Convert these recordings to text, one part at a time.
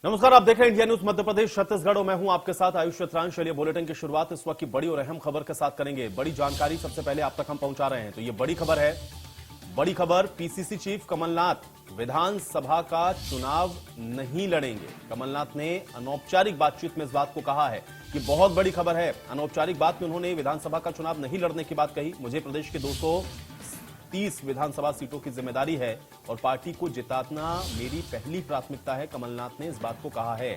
नमस्कार, आप देख रहे हैं इंडिया न्यूज मध्य प्रदेश छत्तीसगढ़ और मैं हूं आपके साथ आयुष छत्रांश। चलिए बुलेटिन की शुरुआत इस वक्त की बड़ी और अहम खबर के साथ करेंगे। बड़ी जानकारी सबसे पहले आप तक हम पहुंचा रहे हैं। तो ये बड़ी खबर है। बड़ी खबर, पीसीसी चीफ कमलनाथ विधानसभा का चुनाव नहीं लड़ेंगे। कमलनाथ ने अनौपचारिक बातचीत में इस बात को कहा है कि बहुत बड़ी खबर है। अनौपचारिक बात में उन्होंने विधानसभा का चुनाव नहीं लड़ने की बात कही। मुझे प्रदेश के 230 विधानसभा सीटों की जिम्मेदारी है और पार्टी को जिताना मेरी पहली प्राथमिकता है, कमलनाथ ने इस बात को कहा है।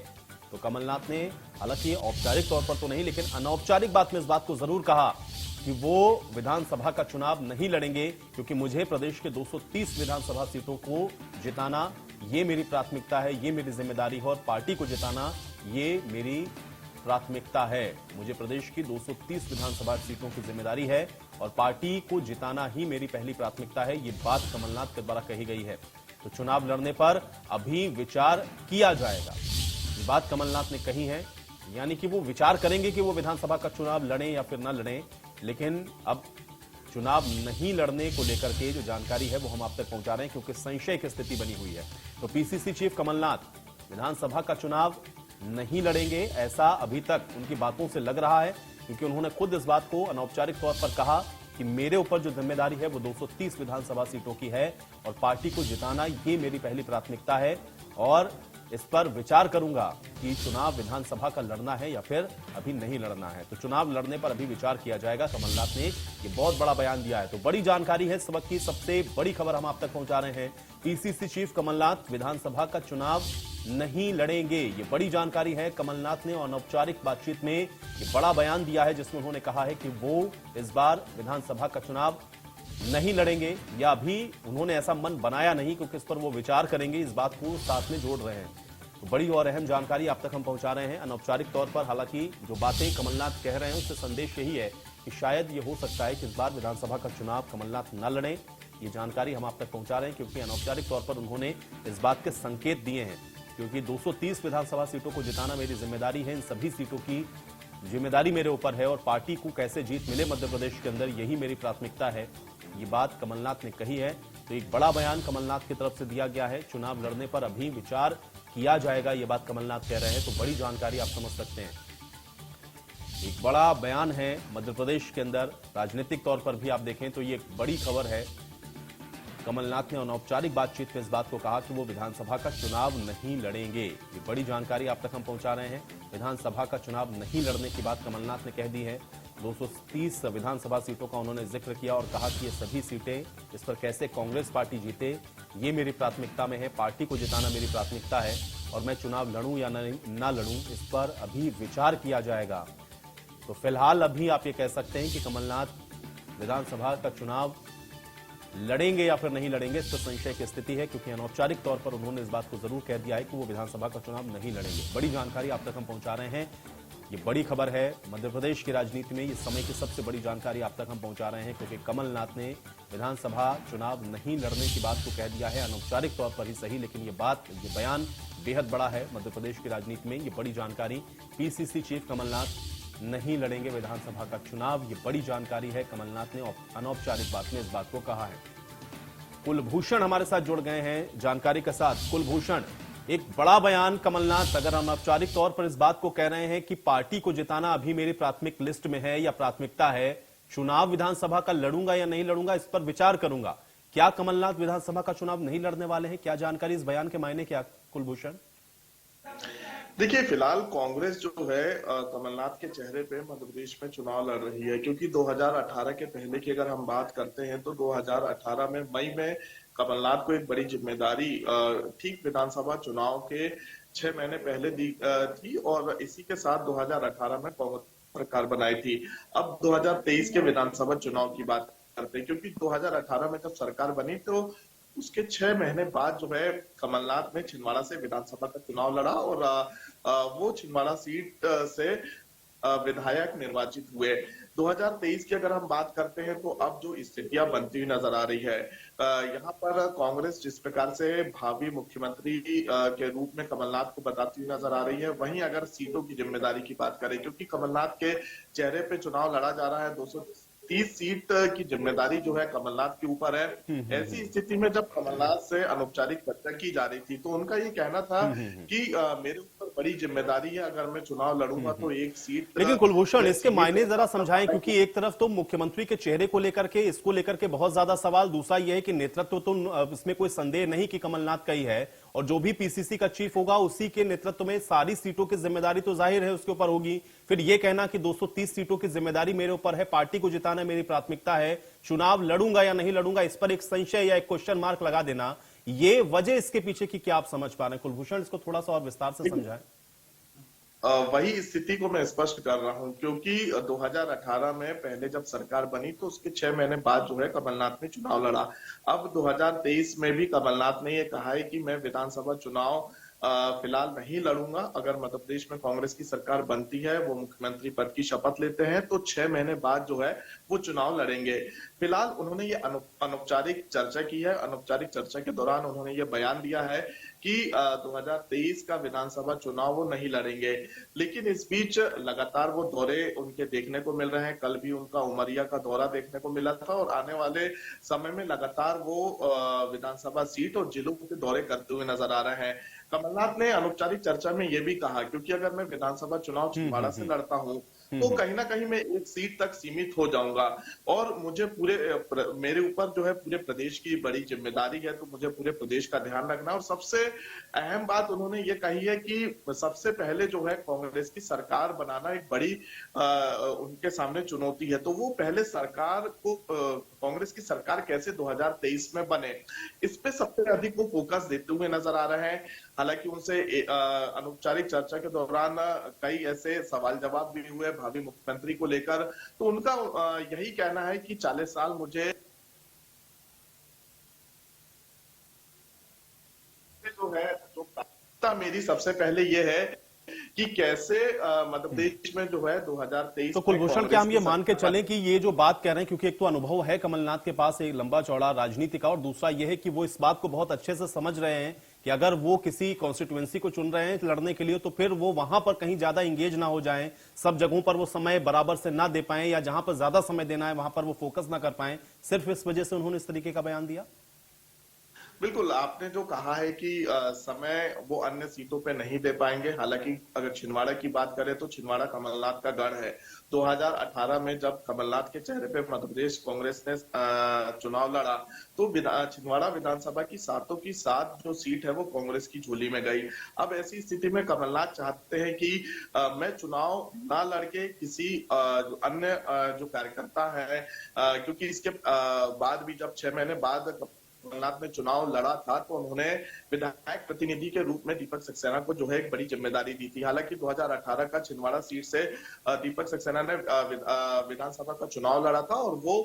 तो कमलनाथ ने हालांकि औपचारिक तौर पर तो नहीं लेकिन अनौपचारिक बात में इस बात को जरूर कहा कि वो विधानसभा का चुनाव नहीं लड़ेंगे, क्योंकि मुझे प्रदेश के 230 विधानसभा सीटों को जिताना ये मेरी प्राथमिकता है, ये मेरी जिम्मेदारी है और पार्टी को जिताना ये मेरी प्राथमिकता है। मुझे प्रदेश की 230 विधानसभा सीटों की जिम्मेदारी है और पार्टी को जिताना ही मेरी पहली प्राथमिकता है। ये बात कमलनाथ के द्वारा कही गई है। तो चुनाव लड़ने पर अभी विचार किया जाएगा, ये बात कमलनाथ ने कही है। यानी कि वो विचार करेंगे कि वो विधानसभा का चुनाव लड़ें या फिर न लड़ें, लेकिन अब चुनाव नहीं लड़ने को लेकर के जो जानकारी है वो हम आप तक पहुंचा रहे हैं, क्योंकि संशय की स्थिति बनी हुई है। तो पीसीसी चीफ कमलनाथ विधानसभा का चुनाव नहीं लड़ेंगे, ऐसा अभी तक उनकी बातों से लग रहा है, क्योंकि उन्होंने खुद इस बात को अनौपचारिक तौर पर कहा कि मेरे ऊपर जो जिम्मेदारी है वो 230 विधानसभा सीटों की है और पार्टी को जिताना ये मेरी पहली प्राथमिकता है और इस पर विचार करूंगा कि चुनाव विधानसभा का लड़ना है या फिर अभी नहीं लड़ना है। तो चुनाव लड़ने पर अभी विचार किया जाएगा, कमलनाथ ने ये बहुत बड़ा बयान दिया है। तो बड़ी जानकारी है, इस वक्त की सबसे बड़ी खबर हम आप तक पहुंचा रहे हैं। पीसीसी चीफ कमलनाथ विधानसभा का चुनाव नहीं लड़ेंगे, ये बड़ी जानकारी है। कमलनाथ ने अनौपचारिक बातचीत में ये बड़ा बयान दिया है, जिसमें उन्होंने कहा है कि वो इस बार विधानसभा का चुनाव नहीं लड़ेंगे, या अभी उन्होंने ऐसा मन बनाया नहीं, क्योंकि इस पर वो विचार करेंगे। इस बात को साथ में जोड़ रहे हैं। तो बड़ी और अहम जानकारी आप तक हम पहुंचा रहे हैं अनौपचारिक तौर पर। हालांकि जो बातें कमलनाथ कह रहे हैं उससे संदेश यही है कि शायद ये हो सकता है कि इस बार विधानसभा का चुनाव कमलनाथ न लड़ें। ये जानकारी हम आप तक पहुंचा रहे हैं, क्योंकि अनौपचारिक तौर पर उन्होंने इस बात के संकेत दिए हैं। क्योंकि 230 विधानसभा सीटों को जिताना मेरी जिम्मेदारी है, इन सभी सीटों की जिम्मेदारी मेरे ऊपर है और पार्टी को कैसे जीत मिले मध्य प्रदेश के अंदर, यही मेरी प्राथमिकता है। ये बात कमलनाथ ने कही है। तो एक बड़ा बयान कमलनाथ की तरफ से दिया गया है। चुनाव लड़ने पर अभी विचार किया जाएगा, ये बात कमलनाथ कह रहे हैं। तो बड़ी जानकारी आप समझ सकते हैं, एक बड़ा बयान है मध्य प्रदेश के अंदर। राजनीतिक तौर पर भी आप देखें तो ये एक बड़ी खबर है। कमलनाथ ने अनौपचारिक बातचीत में इस बात को कहा कि वो विधानसभा का चुनाव नहीं लड़ेंगे। ये बड़ी जानकारी आप तक हम पहुंचा रहे हैं। विधानसभा का चुनाव नहीं लड़ने की बात कमलनाथ ने कह दी है। 230 विधानसभा सीटों का उन्होंने जिक्र किया और कहा कि ये सभी सीटें, इस पर कैसे कांग्रेस पार्टी जीते ये मेरी प्राथमिकता में है, पार्टी को जिताना मेरी प्राथमिकता है और मैं चुनाव लड़ूं या ना लड़ूं इस पर अभी विचार किया जाएगा। तो फिलहाल अभी आप ये कह सकते हैं कि कमलनाथ विधानसभा का चुनाव लड़ेंगे या फिर नहीं लड़ेंगे, इस पर संशय की स्थिति है, क्योंकि अनौपचारिक तौर पर उन्होंने इस बात को जरूर कह दिया है कि वो विधानसभा का चुनाव नहीं लड़ेंगे। बड़ी जानकारी आप तक हम पहुंचा रहे हैं। ये बड़ी खबर है मध्य प्रदेश की राजनीति में, इस समय की सबसे बड़ी जानकारी आप तक हम पहुंचा रहे हैं, क्योंकि कमलनाथ ने विधानसभा चुनाव नहीं लड़ने की बात को कह दिया है। अनौपचारिक तौर पर ही सही, लेकिन ये बयान बेहद बड़ा है मध्य प्रदेश की राजनीति में। ये बड़ी जानकारी, पीसीसी चीफ कमलनाथ नहीं लड़ेंगे विधानसभा का चुनाव, ये बड़ी जानकारी है। कमलनाथ ने अनौपचारिक बात में इस बात को कहा है। कुलभूषण हमारे साथ जुड़ गए हैं जानकारी के साथ। कुलभूषण, एक बड़ा बयान कमलनाथ अगर अनौपचारिक तौर पर इस बात को कह रहे हैं कि पार्टी को जिताना अभी मेरी प्राथमिक लिस्ट में है या प्राथमिकता है, चुनाव विधानसभा का लड़ूंगा या नहीं लड़ूंगा इस पर विचार करूंगा, क्या कमलनाथ विधानसभा का चुनाव नहीं लड़ने वाले हैं? क्या जानकारी इस बयान के मायने क्या कुलभूषण? देखिए, फिलहाल कांग्रेस जो है कमलनाथ के चेहरे पे मध्य प्रदेश में चुनाव लड़ रही है, क्योंकि 2018 के पहले की अगर हम बात करते हैं तो 2018 में मई में कमलनाथ को एक बड़ी जिम्मेदारी ठीक विधानसभा चुनाव के 6 महीने पहले दी थी और इसी के साथ 2018 में कांग्रेस सरकार बनाई थी। अब 2023 के विधानसभा चुनाव की बात करते हैं, क्योंकि 2018 में जब सरकार बनी तो उसके 6 महीने बाद जो है कमलनाथ ने छिंदवाड़ा से विधानसभा का चुनाव लड़ा और वो छिंदवाड़ा सीट से विधायक निर्वाचित हुए। 2023 की अगर हम बात करते हैं तो अब जो स्थितियां बनती हुई नजर आ रही है, यहाँ पर कांग्रेस जिस प्रकार से भावी मुख्यमंत्री के रूप में कमलनाथ को बताती हुई नजर आ रही है, वहीं अगर सीटों की जिम्मेदारी की बात करें, क्योंकि कमलनाथ के चेहरे पे चुनाव लड़ा जा रहा है 30 सीट की जिम्मेदारी जो है कमलनाथ के ऊपर है। ऐसी स्थिति में जब कमलनाथ से अनौपचारिक चर्चा की जा रही थी तो उनका ये कहना था कि मेरे ऊपर बड़ी जिम्मेदारी है, अगर मैं चुनाव लड़ूंगा तो एक सीट लेकिन कुलभूषण, इसके सीमित मायने जरा है। समझाएं, क्योंकि एक तरफ तो मुख्यमंत्री के चेहरे को लेकर के, इसको लेकर के बहुत ज्यादा सवाल, दूसरा यह है कि नेतृत्व तो इसमें कोई संदेह नहीं कि कमलनाथ का ही है, और जो भी पीसीसी का चीफ होगा उसी के नेतृत्व में सारी सीटों की जिम्मेदारी तो जाहिर है उसके ऊपर होगी। फिर ये कहना कि 230 सीटों की जिम्मेदारी मेरे ऊपर है, पार्टी को जिताना मेरी प्राथमिकता है, चुनाव लड़ूंगा या नहीं लड़ूंगा इस पर एक संशय या एक क्वेश्चन मार्क लगा देना, ये वजह इसके पीछे की क्या आप समझ पा रहे हैं कुलभूषण? इसको थोड़ा सा और विस्तार से समझाएं। वही स्थिति को मैं स्पष्ट कर रहा हूं, क्योंकि 2018 में पहले जब सरकार बनी तो उसके 6 महीने बाद जो है कमलनाथ ने चुनाव लड़ा। अब 2023 में भी कमलनाथ ने ये कहा है कि मैं विधानसभा चुनाव फिलहाल नहीं लड़ूंगा। अगर मध्य प्रदेश में कांग्रेस की सरकार बनती है, वो मुख्यमंत्री पद की शपथ लेते हैं, तो 6 महीने बाद जो है वो चुनाव लड़ेंगे। फिलहाल उन्होंने ये अनौपचारिक चर्चा की है। अनौपचारिक चर्चा के दौरान उन्होंने ये बयान दिया है कि 2023 का विधानसभा चुनाव वो नहीं लड़ेंगे। लेकिन इस बीच लगातार वो दौरे उनके देखने को मिल रहे हैं। कल भी उनका उमरिया का दौरा देखने को मिला था और आने वाले समय में लगातार वो विधानसभा सीट और जिलों के दौरे करते हुए नजर आ रहे हैं। कमलनाथ ने अनौपचारिक चर्चा में ये भी कहा, क्योंकि अगर मैं विधानसभा चुनाव छिंदवाड़ा से लड़ता हूं तो कहीं ना कहीं मैं एक सीट तक सीमित हो जाऊंगा और मुझे मेरे ऊपर जो है पूरे प्रदेश की बड़ी जिम्मेदारी है, तो मुझे पूरे प्रदेश का ध्यान रखना। और सबसे अहम बात उन्होंने ये कही है कि सबसे पहले जो है कांग्रेस की सरकार बनाना एक बड़ी उनके सामने चुनौती है, तो वो पहले सरकार को कांग्रेस की सरकार कैसे 2023 में बने, इस पे सबसे अधिक वो फोकस देते हुए नजर आ रहे हैं। हालांकि उनसे अनौपचारिक चर्चा के दौरान कई ऐसे सवाल जवाब भी हुए भावी मुख्यमंत्री को लेकर, तो उनका यही कहना है कि 40 साल मुझे जो है, जो प्राथमिकता मेरी सबसे पहले ये है कि कैसे मध्य प्रदेश में जो है 2023 तो कुलभूषण, क्या हम ये मान के चलें कि ये जो बात कह रहे हैं, क्योंकि एक तो अनुभव है कमलनाथ के पास एक लंबा चौड़ा राजनीति का, और दूसरा ये है कि वो इस बात को बहुत अच्छे से समझ रहे हैं कि अगर वो किसी कॉन्स्टिट्यूएंसी को चुन रहे हैं लड़ने के लिए, तो फिर वो वहां पर कहीं ज्यादा इंगेज ना हो जाएं, सब जगहों पर वो समय बराबर से ना दे पाएं, या जहां पर ज्यादा समय देना है वहां पर वो फोकस ना कर पाएं, सिर्फ इस वजह से उन्होंने इस तरीके का बयान दिया? बिल्कुल, आपने जो कहा है कि समय वो अन्य सीटों पे नहीं दे पाएंगे। हालांकि अगर छिंदवाड़ा की बात करें तो छिंदवाड़ा कमलनाथ का गढ़ है। 2018 में जब कमलनाथ के चेहरे पे मध्य प्रदेश कांग्रेस ने चुनाव लड़ा तो छिंदवाड़ा विधानसभा की सातों की सात जो सीट है वो कांग्रेस की झोली में गई। अब ऐसी स्थिति में कमलनाथ चाहते हैं कि मैं चुनाव ना लड़के किसी अन्य जो कार्यकर्ता है, क्योंकि इसके बाद भी जब 6 महीने बाद कमलनाथ ने चुनाव लड़ा था तो उन्होंने विधायक प्रतिनिधि के रूप में दीपक सक्सेना को जो है एक बड़ी जिम्मेदारी दी थी। हालांकि 2018 का छिंदवाड़ा सीट से दीपक सक्सेना ने विधानसभा का चुनाव लड़ा था और वो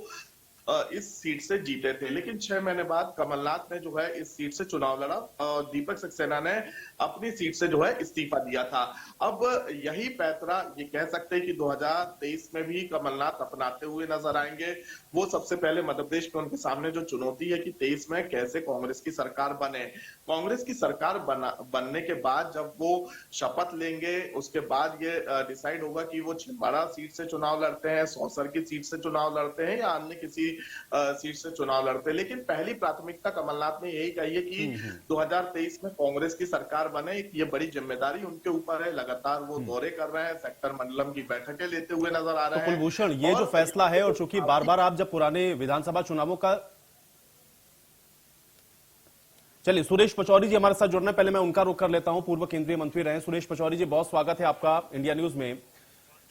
इस सीट से जीते थे, लेकिन 6 महीने बाद कमलनाथ ने जो है इस सीट से चुनाव लड़ा और दीपक सक्सेना ने अपनी सीट से जो है इस्तीफा दिया था। अब यही पैंतरा ये कह सकते हैं कि 2023 में भी कमलनाथ अपनाते हुए नजर आएंगे। वो सबसे पहले मध्य प्रदेश में उनके सामने जो चुनौती है कि 23 में कैसे कांग्रेस की सरकार बने। कांग्रेस की सरकार बनने के बाद जब वो शपथ लेंगे उसके बाद ये डिसाइड होगा कि वो छिंदवाड़ा सीट से चुनाव लड़ते हैं, सौंसर की सीट से चुनाव लड़ते हैं या अन्य किसी सीट से चुनाव लड़ते हैं। लेकिन पहली प्राथमिकता कमलनाथ ने यही कही है कि 2023 में कांग्रेस की सरकार बने, ये बड़ी जिम्मेदारी उनके ऊपर है। लगातार वो दौरे कर रहे हैं, सेक्टर मंडलम की बैठकें लेते हुए नजर आ रहे हैं। तो कुलभूषण, ये जो फैसला है, और चूंकि बार बार आप जब पुराने विधानसभा चुनावों का, चलिए सुरेश पचौरी जी हमारे साथ जुड़ना है, पहले मैं उनका रुख कर लेता हूं, पूर्व केंद्रीय मंत्री रहे सुरेश पचौरी जी, बहुत स्वागत है आपका इंडिया न्यूज में।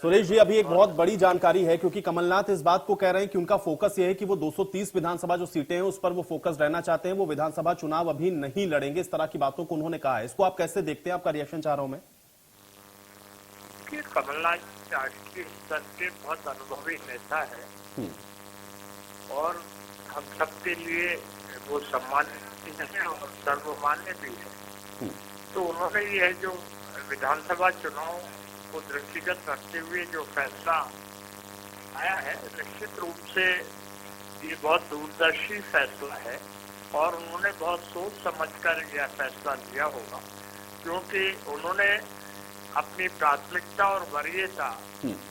सुरेश जी, अभी एक बहुत बड़ी जानकारी है, क्योंकि कमलनाथ इस बात को कह रहे हैं कि उनका फोकस यह है कि वो 230 विधानसभा जो सीटें हैं उस पर वो फोकस रहना चाहते हैं, वो विधानसभा चुनाव अभी नहीं लड़ेंगे, इस तरह की बातों को उन्होंने कहा है। इसको आप कैसे देखते हैं? आपका रिएक्शन चाह रहा हूं मैं। कमलनाथ राष्ट्रीय स्तर के बहुत अनुभवी नेता है और हम सबके लिए वो सम्मानित है और सर्वमान्य भी है। तो उन्होंने ये जो विधानसभा चुनाव को दृष्टिगत रखते हुए जो फैसला आया है, निश्चित रूप से ये बहुत दूरदर्शी फैसला है और उन्होंने बहुत सोच समझकर यह फैसला लिया होगा, क्योंकि उन्होंने अपनी प्राथमिकता और वरीयता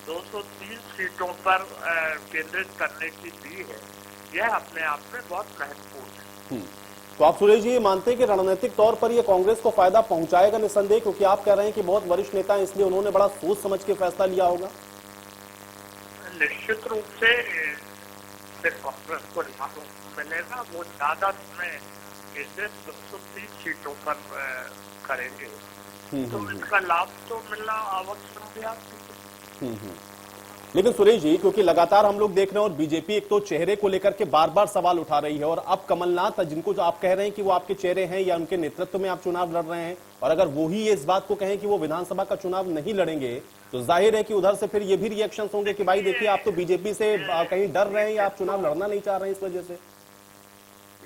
203 सीटों पर केंद्रित करने की दी है, यह अपने आप में बहुत महत्वपूर्ण है। तो आप सुरेश जी ये मानते हैं कि रणनीतिक तौर पर ये कांग्रेस को फायदा पहुंचाएगा निसंदेह, क्योंकि आप कह रहे हैं कि बहुत वरिष्ठ नेता हैं इसलिए उन्होंने बड़ा सोच समझ के फैसला लिया होगा? निश्चित रूप से कांग्रेस को लाभ मिलेगा, वो ज्यादा समय केंद्रित 230 सीटों पर करेंगे, तो इसका लाभ तो मिलना आवश्यक है। लेकिन सुरेश जी, क्योंकि लगातार हम लोग देख रहे हैं और बीजेपी एक तो चेहरे को लेकर के बार बार सवाल उठा रही है, और अब कमलनाथ जिनको जो आप कह रहे हैं कि वो आपके चेहरे हैं या उनके नेतृत्व में आप चुनाव लड़ रहे हैं, और अगर वो ही इस बात को कहें कि वो विधानसभा का चुनाव नहीं लड़ेंगे, तो जाहिर है कि उधर से फिर ये भी रिएक्शन होंगे कि भाई देखिए आप तो बीजेपी से कहीं डर रहे हैं या आप चुनाव लड़ना नहीं चाह रहे हैं इस वजह से।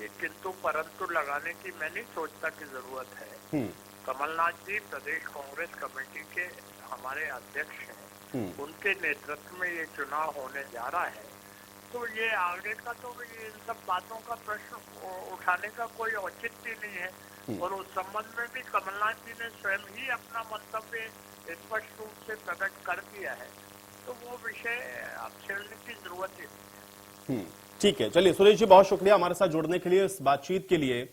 ये किंतु परंतु लगाने की मैं नहीं सोचता की जरूरत है। कमलनाथ जी प्रदेश कांग्रेस कमेटी के हमारे अध्यक्ष हैं, उनके नेतृत्व में ये चुनाव होने जा रहा है, तो ये आगे का तो इन सब बातों का प्रश्न उठाने का कोई औचित्य नहीं है। और उस संबंध में भी कमलनाथ जी ने स्वयं ही अपना मंतव्य स्पष्ट रूप से प्रकट कर दिया है, तो वो विषय अब छेड़ने की जरूरत ही नहीं। ठीक है, चलिए सुरेश जी बहुत शुक्रिया हमारे साथ जुड़ने के लिए, इस बातचीत के लिए।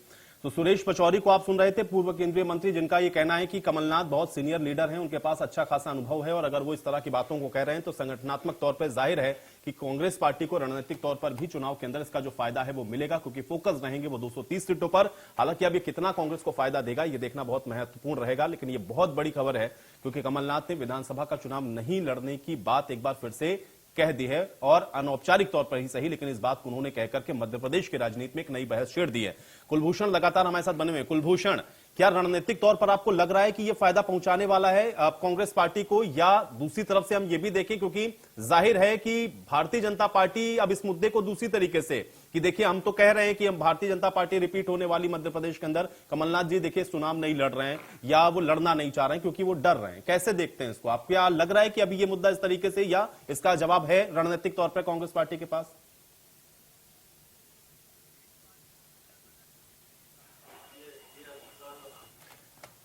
तो सुरेश पचौरी को आप सुन रहे थे, पूर्व केंद्रीय मंत्री, जिनका ये कहना है कि कमलनाथ बहुत सीनियर लीडर हैं, उनके पास अच्छा खासा अनुभव है, और अगर वो इस तरह की बातों को कह रहे हैं तो संगठनात्मक तौर पर जाहिर है कि कांग्रेस पार्टी को रणनीतिक तौर पर भी चुनाव के अंदर इसका जो फायदा है वो मिलेगा, क्योंकि फोकस रहेंगे वो 230 सीटों पर। हालांकि अब ये कितना कांग्रेस को फायदा देगा ये देखना बहुत महत्वपूर्ण रहेगा, लेकिन ये बहुत बड़ी खबर है क्योंकि कमलनाथ ने विधानसभा का चुनाव नहीं लड़ने की बात एक बार फिर से कह दी है, और अनौपचारिक तौर पर ही सही, लेकिन इस बात को उन्होंने कहकर के मध्य प्रदेश की राजनीति में एक नई बहस छेड़ दी है। कुलभूषण लगातार हमारे साथ बने हुए। कुलभूषण, क्या रणनीतिक तौर पर आपको लग रहा है कि यह फायदा पहुंचाने वाला है कांग्रेस पार्टी को, या दूसरी तरफ से हम ये भी देखें, क्योंकि जाहिर है कि भारतीय जनता पार्टी अब इस मुद्दे को दूसरी तरीके से कि देखिए हम तो कह रहे हैं कि हम भारतीय जनता पार्टी रिपीट होने वाली मध्य प्रदेश के अंदर, कमलनाथ जी देखिए चुनाव नहीं लड़ रहे हैं या वो लड़ना नहीं चाह रहे हैं क्योंकि वो डर रहे हैं, कैसे देखते हैं इसको आप? क्या लग रहा है कि अभी ये मुद्दा इस तरीके से, या इसका जवाब है रणनीतिक तौर पर कांग्रेस पार्टी के पास?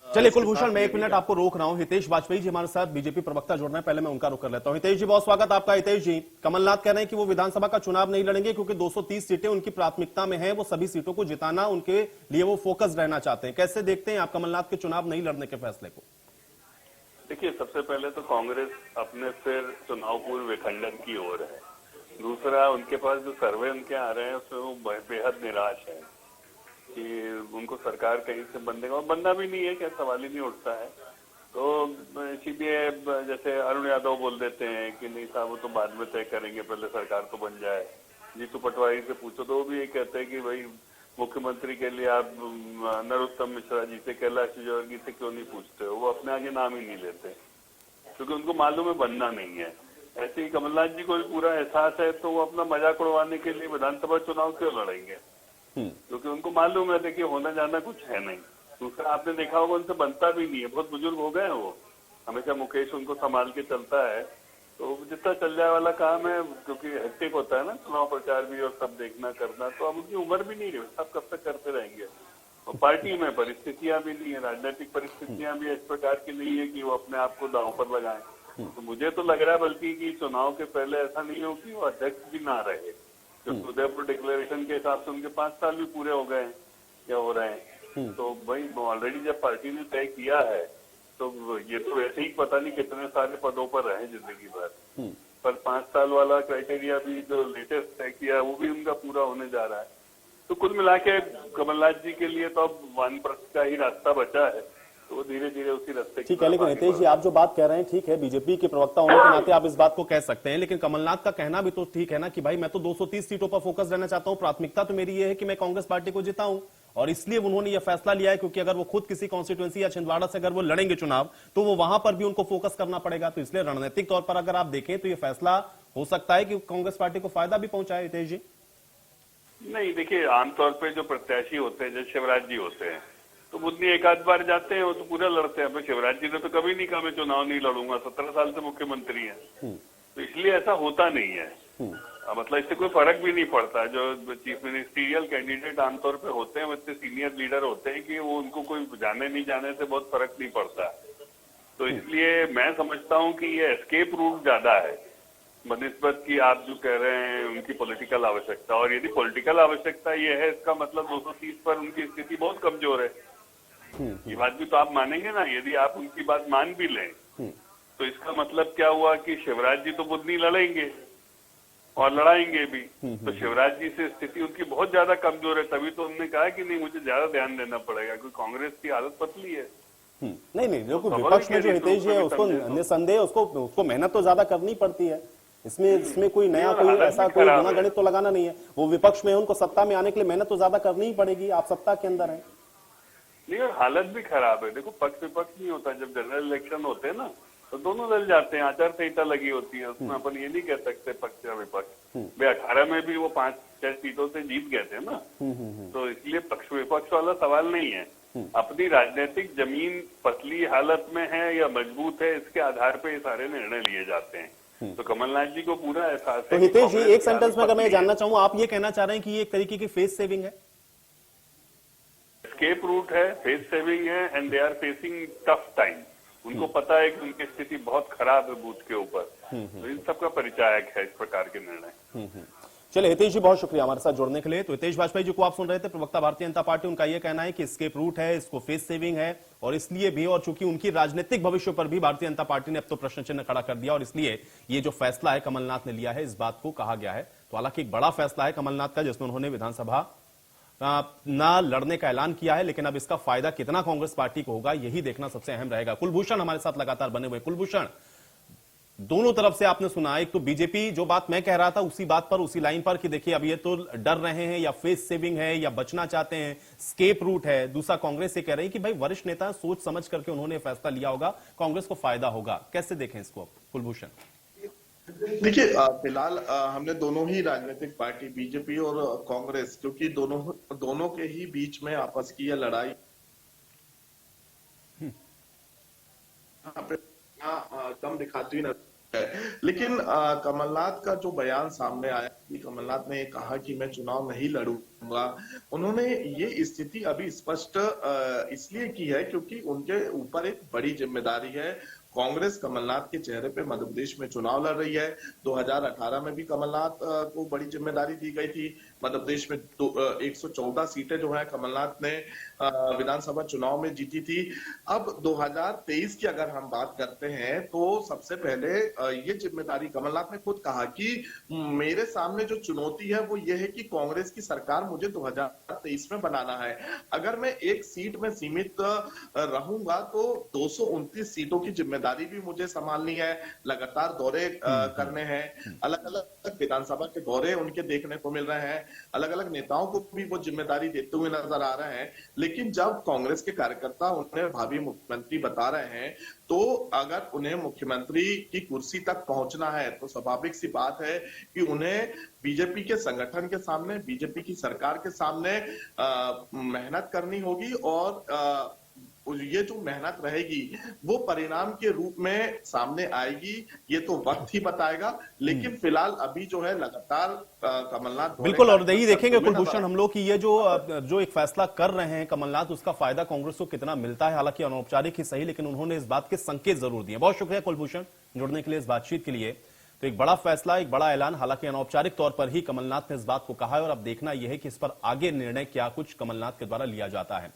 चलिए कुलभूषण, मैं 1 मिनट आपको रोक रहा हूं। हितेश वाजपेयी जी हमारे साथ बीजेपी प्रवक्ता जुड़ रहे हैं, पहले मैं उनका रुख कर लेता हूं। हितेश जी बहुत स्वागत आपका। हितेश जी, कमलनाथ कह रहे हैं कि वो विधानसभा का चुनाव नहीं लड़ेंगे क्योंकि 230 सीटें उनकी प्राथमिकता में है, वो सभी सीटों को जिताना उनके लिए वो फोकस रहना चाहते हैं। कैसे देखते हैं आप कमलनाथ के चुनाव नहीं लड़ने के फैसले को? देखिए, सबसे पहले तो कांग्रेस अपने फिर चुनाव पूर्व विखंडन की ओर है। दूसरा, उनके पास जो सर्वे उनके आ रहे हैं उसमें वो बेहद निराश है कि उनको सरकार कहीं से बनने का, और बनना भी नहीं है, क्या सवाल ही नहीं उठता है। तो इसीलिए जैसे अरुण यादव बोल देते हैं कि नहीं साहब वो तो बाद में तय करेंगे, पहले सरकार तो बन जाए। जीतू पटवारी से पूछो तो वो भी ये कहते हैं कि भाई मुख्यमंत्री के लिए आप नरोत्तम मिश्रा जी से, कैलाश विजयवर्गीय से क्यों नहीं पूछते हो? वो अपने आगे नाम ही नहीं लेते क्योंकि उनको मालूम है बनना नहीं है। ऐसे ही कमलनाथ जी को भी पूरा एहसास है, तो वो अपना मजाक उड़वाने के लिए विधानसभा चुनाव क्यों लड़ेंगे? क्योंकि उनको मालूम है देखिए होना जाना कुछ है नहीं। दूसरा, आपने देखा होगा उनसे बनता भी नहीं है, बहुत बुजुर्ग हो गए हैं वो, हमेशा मुकेश उनको संभाल के चलता है, तो जितना चल जाए वाला काम है, क्योंकि हेक्टिक होता है ना चुनाव प्रचार भी और सब देखना करना, तो अब उनकी उम्र भी नहीं रही, सब कब तक करते रहेंगे। और पार्टी में परिस्थितियां भी नहीं है, राजनीतिक परिस्थितियां भी इस प्रकार की नहीं है कि वो अपने आप को दांव पर लगाएं। तो मुझे तो लग रहा है बल्कि कि चुनाव के पहले ऐसा नहीं हो कि वो अध्यक्ष भी ना रहे, क्योंकि उदयपुर डिक्लेरेशन के हिसाब से उनके 5 साल भी पूरे हो गए या हो रहे हैं। तो भाई ऑलरेडी जब पार्टी ने तय किया है तो ये तो वैसे ही पता नहीं कितने सारे पदों पर रहे जिंदगी भर, पर 5 साल वाला क्राइटेरिया भी जो लेटेस्ट तय किया वो भी उनका पूरा होने जा रहा है। तो कुल मिला के कमलनाथ जी के लिए तो अब वानप्रस्थ का ही रास्ता बचा है, तो वो धीरे धीरे उसी रास्ते। ठीक है, लेकिन हितेश जी आप जो बात कह रहे हैं ठीक है, बीजेपी के प्रवक्ता होने के नाते आप इस बात को कह सकते हैं, लेकिन कमलनाथ का कहना भी तो ठीक है ना कि भाई मैं तो 230 सीटों पर फोकस रहना चाहता हूं, प्राथमिकता तो मेरी ये है कि मैं कांग्रेस पार्टी को जिताऊं, और इसलिए उन्होंने ये फैसला लिया है क्योंकि अगर वो खुद किसी कॉन्स्टिट्यूएंसी या छिंदवाड़ा से अगर वो लड़ेंगे चुनाव तो वो वहां पर भी उनको फोकस करना पड़ेगा। तो इसलिए रणनीतिक तौर पर अगर आप देखें तो ये फैसला हो सकता है कि कांग्रेस पार्टी को फायदा भी पहुंचाए। हितेश जी, नहीं देखिए, आमतौर पर जो प्रत्याशी होते हैं जैसे शिवराज जी होते हैं तो बुद्धि एक आध बार जाते हैं, वो तो पूरा लड़ते हैं। शिवराज जी ने तो कभी नहीं कहा मैं चुनाव नहीं लड़ूंगा, 17 साल से मुख्यमंत्री हैं, तो इसलिए ऐसा होता नहीं है। मतलब इससे कोई फर्क भी नहीं पड़ता। जो चीफ मिनिस्टीरियल कैंडिडेट आमतौर पे होते हैं वो इतने सीनियर लीडर होते हैं कि वो उनको कोई जाने नहीं जाने से बहुत फर्क नहीं पड़ता। तो इसलिए मैं समझता हूं कि ये एस्केप रूट ज्यादा है बनिस्बत की आप जो कह रहे हैं उनकी पॉलिटिकल आवश्यकता। और यदि पॉलिटिकल आवश्यकता ये है, इसका मतलब 230 पर उनकी स्थिति बहुत कमजोर है। ये बात भी तो आप मानेंगे ना। यदि आप उनकी बात मान भी लें तो इसका मतलब क्या हुआ कि शिवराज जी तो बुधनी लड़ेंगे और लड़ाएंगे भी। तो शिवराज जी से स्थिति उनकी बहुत ज्यादा कमजोर है। तभी तो उन्होंने कहा कि नहीं, मुझे ज्यादा ध्यान देना पड़ेगा क्योंकि कांग्रेस की हालत पतली है। नहीं नहीं, देखो विपक्ष में जो हितेश जी है उसको निसंदेह उसको मेहनत तो ज्यादा करनी पड़ती है। इसमें कोई नया कोई ऐसा कोई गुना गणित तो लगाना नहीं है। वो विपक्ष में है, उनको सत्ता में आने के लिए मेहनत तो ज्यादा करनी ही पड़ेगी। आप सत्ता के अंदर है। नहीं, और हालत भी खराब है। देखो, पक्ष विपक्ष नहीं होता। जब जनरल इलेक्शन होते हैं ना तो दोनों दल जाते हैं, आचार संहिता लगी होती है, उसमें अपन ये नहीं कह सकते पक्ष या विपक्ष। वे 18 में भी वो 5-6 सीटों से जीत गए थे ना। तो इसलिए पक्ष विपक्ष वाला सवाल नहीं है। अपनी राजनीतिक जमीन पतली हालत में है या मजबूत है, इसके आधार पर ये सारे निर्णय लिए जाते हैं। तो कमलनाथ जी को पूरा एहसास है। तो हितेश जी, एक सेंटेंस में अगर मैं जानना चाहूँ, आप ये कहना चाह रहे हैं कि ये एक तरीके की फेस सेविंग है? एस्केप रूट है, फेस सेविंग है, and they are facing tough time. उनको पता है कि उनकी स्थिति बहुत खराब है बूथ के ऊपर। तो इन सबका परिचायक है इस प्रकार के निर्णय। चलिए हितेश जी, बहुत शुक्रिया हमारे साथ जुड़ने के लिए। तो हितेश वाजपेयी जी को आप सुन रहे थे, प्रवक्ता भारतीय जनता पार्टी। उनका यह कहना है कि एस्केप रूट है, इसको फेस सेविंग है, और इसलिए भी, और चूंकि उनकी राजनीतिक भविष्य पर भी भारतीय जनता पार्टी ने अब तो प्रश्न चिन्ह खड़ा कर दिया, और इसलिए ये जो फैसला है कमलनाथ ने लिया है, इस बात को कहा गया है। तो हालांकि एक बड़ा फैसला है कमलनाथ का, जिसमें उन्होंने विधानसभा ना लड़ने का ऐलान किया है। लेकिन अब इसका फायदा कितना कांग्रेस पार्टी को होगा, यही देखना सबसे अहम रहेगा। कुलभूषण हमारे साथ लगातार बने हुए। कुलभूषण, दोनों तरफ से आपने सुना। एक तो बीजेपी जो बात मैं कह रहा था उसी बात पर, उसी लाइन पर, कि देखिए अब ये तो डर रहे हैं या फेस सेविंग है या बचना चाहते हैं, स्केप रूट है। दूसरा कांग्रेस ये कह रही है कि भाई वरिष्ठ नेता सोच समझ करके उन्होंने फैसला लिया होगा, कांग्रेस को फायदा होगा। कैसे देखें इसको कुलभूषण? देखिए, फिलहाल हमने दोनों ही राजनीतिक पार्टी बीजेपी और कांग्रेस, क्योंकि दोनों के ही बीच में आपस की यह लड़ाई कम दिखाती हुई है। लेकिन कमलनाथ का जो बयान सामने आया कि कमलनाथ ने कहा कि मैं चुनाव नहीं लड़ूंगा, उन्होंने ये स्थिति अभी स्पष्ट इसलिए की है क्योंकि उनके ऊपर एक बड़ी जिम्मेदारी है। कांग्रेस कमलनाथ के चेहरे पे मध्य प्रदेश में चुनाव लड़ रही है। 2018 में भी कमलनाथ को बड़ी जिम्मेदारी दी गई थी। मध्य प्रदेश में 114 सीटें जो है कमलनाथ ने विधानसभा चुनाव में जीती थी। अब 2023 की अगर हम बात करते हैं तो सबसे पहले ये जिम्मेदारी कमलनाथ ने खुद कहा कि मेरे सामने जो चुनौती है वो ये है कि कांग्रेस की सरकार मुझे 2023 में बनाना है। अगर मैं एक सीट में सीमित रहूंगा तो 229 सीटों की जिम्मेदारी भी मुझे संभालनी है। लगातार दौरे करने हैं, अलग अलग विधानसभा के दौरे उनके देखने को मिल रहे हैं, अलग अलग नेताओं को भी वो जिम्मेदारी देते हुए नजर आ रहे हैं। लेकिन जब कांग्रेस के कार्यकर्ता उन्हें भावी मुख्यमंत्री बता रहे हैं, तो अगर उन्हें मुख्यमंत्री की कुर्सी तक पहुंचना है तो स्वाभाविक सी बात है कि उन्हें बीजेपी के संगठन के सामने, बीजेपी की सरकार के सामने मेहनत करनी होगी। और ये जो मेहनत रहेगी वो परिणाम के रूप में सामने आएगी, ये तो वक्त ही बताएगा। लेकिन फिलहाल अभी जो है लगातार कमलनाथ, बिल्कुल, और यही देखेंगे कुलभूषण हम लोग कि ये जो एक फैसला कर रहे हैं कमलनाथ, उसका फायदा कांग्रेस को कितना मिलता है। हालांकि अनौपचारिक ही सही, लेकिन उन्होंने इस बात के संकेत जरूर दिए। बहुत शुक्रिया कुलभूषण जुड़ने के लिए, इस बातचीत के लिए। तो एक बड़ा फैसला, एक बड़ा ऐलान, हालांकि अनौपचारिक तौर पर ही कमलनाथ ने इस बात को कहा है, और अब देखना यह है कि इस पर आगे निर्णय क्या कुछ कमलनाथ के द्वारा लिया जाता है।